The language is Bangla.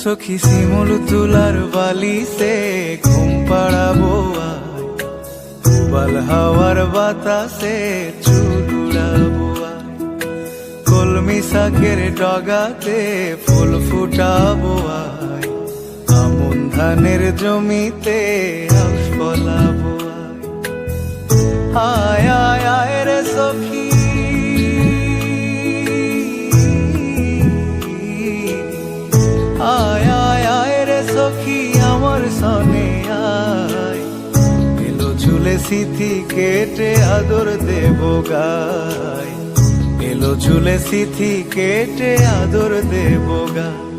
সখী শিমুল তুলার বালিতে ঘুম পাড়াবো আয়, উবাল হাওয়ার বাতাসে চুল উড়াবো আয়, কলমি শাকের ডগাতে ফুল ফুটাবো আয়, আমন ধানের জমিতে আউশ ফলাবো আয়। আয় আয় আয় রে সখী, আয় আয় আয় রে সখী আমার সনে আয়, এলো ঝুলে সিথি কেটে আদর দেব গায়, এলো ঝুলে সিথি কেটে আদর দেব গায়।